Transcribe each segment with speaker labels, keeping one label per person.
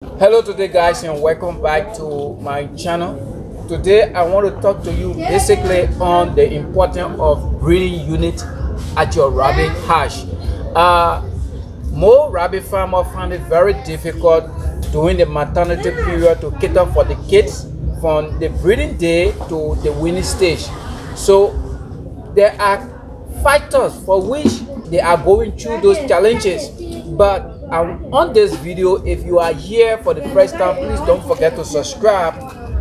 Speaker 1: Hello today guys, and welcome back to my channel. Today I want to talk to you basically on the importance of breeding unit at your rabbit hatch. More rabbit farmers find it very difficult during the maternity period to cater for the kids from the breeding day to the weaning stage. So there are factors for which they are going through those challenges. But on this video, if you are here for the first time, please don't forget to subscribe,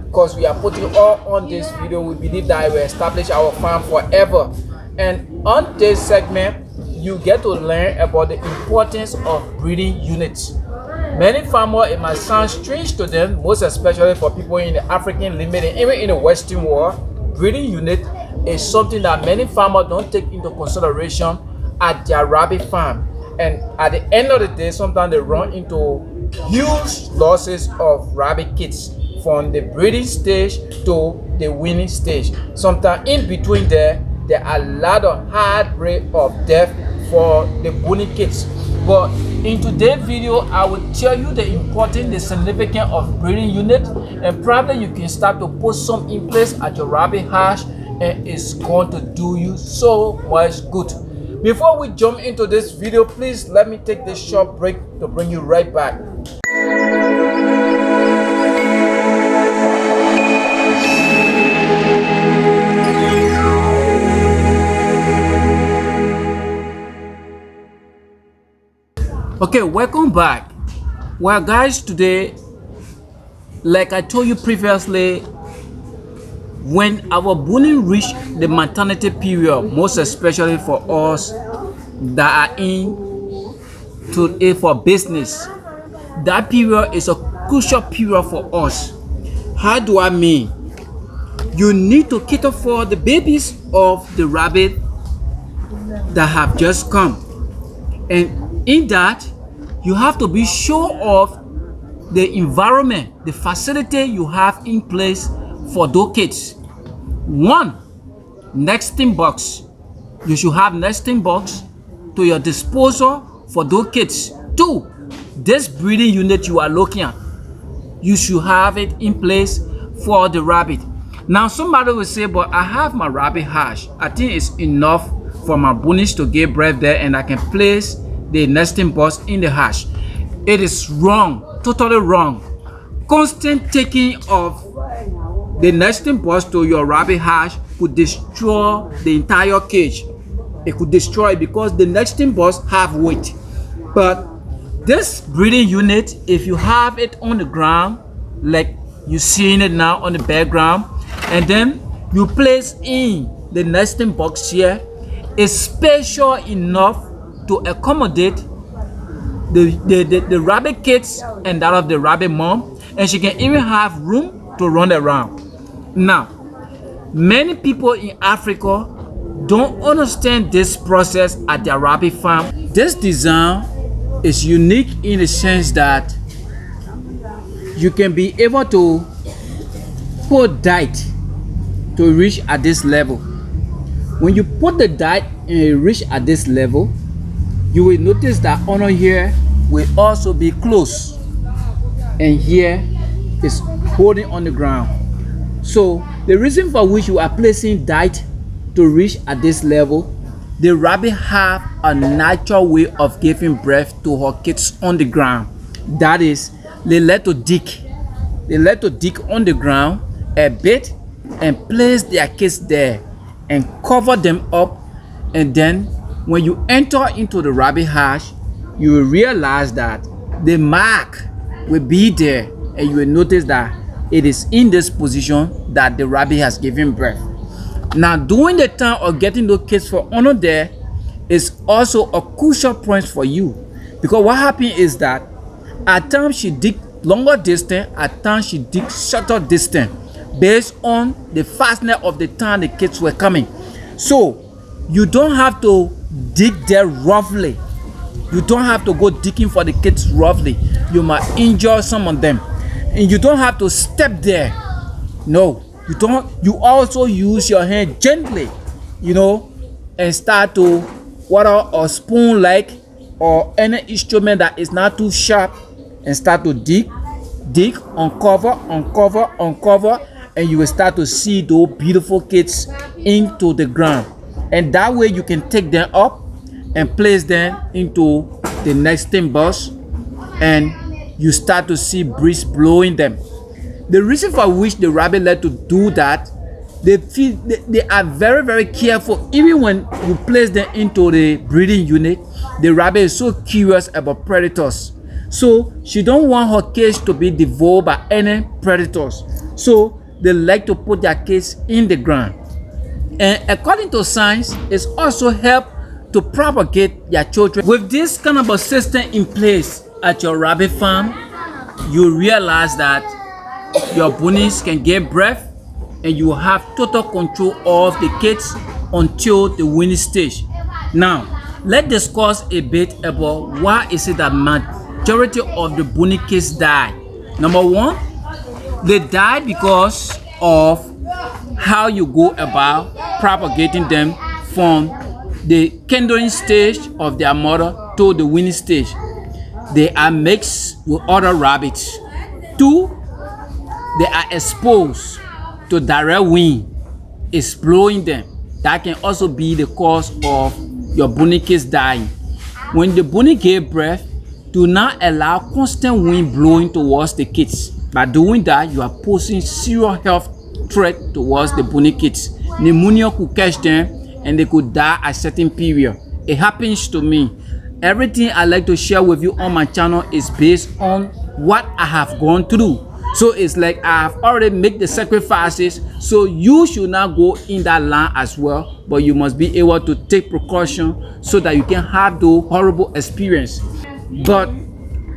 Speaker 1: because we are putting all on this video. We believe that it will establish our farm forever. And on this segment, you get to learn about the importance of breeding units. Many farmers, it might sound strange to them, most especially for people in the African limit and even in the Western world. Breeding unit is something that many farmers don't take into consideration at their rabbit farm. And at the end of the day, sometimes they run into huge losses of rabbit kids from the breeding stage to the weaning stage. Sometimes in between there are a lot of hard rate of death for the weaning kids. But in today's video, I will tell you the importance, the significance of breeding unit, and probably you can start to put some in place at your rabbit hatch, and it's going to do you so much good. Before we jump into this video, please let me take this short break to bring you right back. Okay, welcome back. Well guys, today, like I told you previously, when our bullying reach the maternity period, most especially for us that are in to it for business, that period is a crucial period for us. How do I mean? You need to cater for the babies of the rabbit that have just come, and in that you have to be sure of the environment, the facility you have in place for those kids. One, nesting box. You should have nesting box to your disposal for those kids. Two, this breeding unit you are looking at, you should have it in place for the rabbit. Now somebody will say, but I have my rabbit hatch. I think it's enough for my bunnies to give birth there, and I can place the nesting box in the hatch. It is wrong, totally wrong. Constant taking of the nesting box to your rabbit hatch could destroy the entire cage. It could destroy it because the nesting box have weight. But this breeding unit, if you have it on the ground, like you're seeing it now on the background, and then you place in the nesting box here, is special enough to accommodate the rabbit kids and that of the rabbit mom, and she can even have room to run around. Now, many people in Africa don't understand this process at their rabbit farm. This design is unique in the sense that you can be able to put diet to reach at this level. When you put the diet and reach at this level, you will notice that under here will also be closed, and here is holding on the ground. So the reason for which you are placing diet to reach at this level, the rabbit have a natural way of giving birth to her kids on the ground. That is, they like to dig. They like to dig on the ground a bit and place their kids there and cover them up. And then when you enter into the rabbit hatch, you will realize that the mark will be there, and you will notice that it is in this position that the rabbit has given birth. Now, during the time of getting those kids for honor there is also a crucial point for you, because what happens is that at times she dig longer distance, at times she dig shorter distance, based on the fastness of the time the kids were coming. So you don't have to dig there roughly. You don't have to go digging for the kids roughly. You might injure some of them. And you don't have to step there. No, you don't. You also use your hand gently, and start to whether a spoon like or any instrument that is not too sharp, and start to dig dig, uncover, uncover, uncover, and you will start to see those beautiful kids into the ground. And that way you can take them up and place them into the nesting box, and you start to see breeze blowing them. The reason for which the rabbit like to do that, they are very, very careful. Even when you place them into the breeding unit, the rabbit is so curious about predators. So she don't want her cage to be devoured by any predators. So they like to put their cage in the ground. And according to science, it's also help to propagate their children. With this kind of a system in place at your rabbit farm, you realize that your bunnies can get breath, and you have total control of the kids until the weaning stage. Now, let's discuss a bit about why is it that majority of the bunny kids die. Number one, they die because of how you go about propagating them from the kindling stage of their mother to the weaning stage. They are mixed with other rabbits. Two, they are exposed to direct wind, exploding them. That can also be the cause of your bunny kids dying. When the bunny give birth, do not allow constant wind blowing towards the kids. By doing that, you are posing serious health threat towards the bunny kids. Pneumonia could catch them and they could die at a certain period. It happens to me. Everything I like to share with you on my channel is based on what I have gone through. So it's like I have already made the sacrifices, so you should not go in that line as well, but you must be able to take precaution so that you can have those horrible experience. But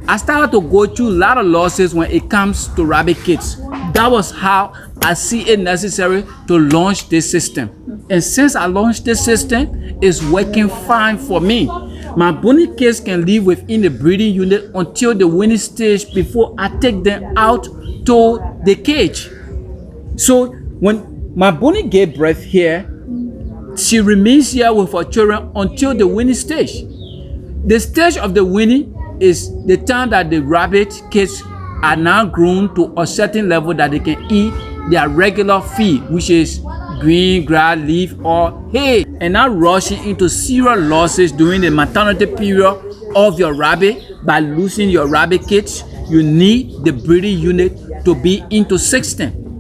Speaker 1: I started to go through a lot of losses when it comes to rabbit kids. That was how I see it necessary to launch this system. And since I launched this system, it's working fine for me. My bunny kids can live within the breeding unit until the weaning stage before I take them out to the cage. So when my bunny gave birth here, she remains here with her children until the weaning stage. The stage of the weaning is the time that the rabbit kids are now grown to a certain level that they can eat their regular feed, which is green grass, leaf, or hay, and not rushing into serious losses during the maternity period of your rabbit. By losing your rabbit kids, you need the breeding unit to be into 16.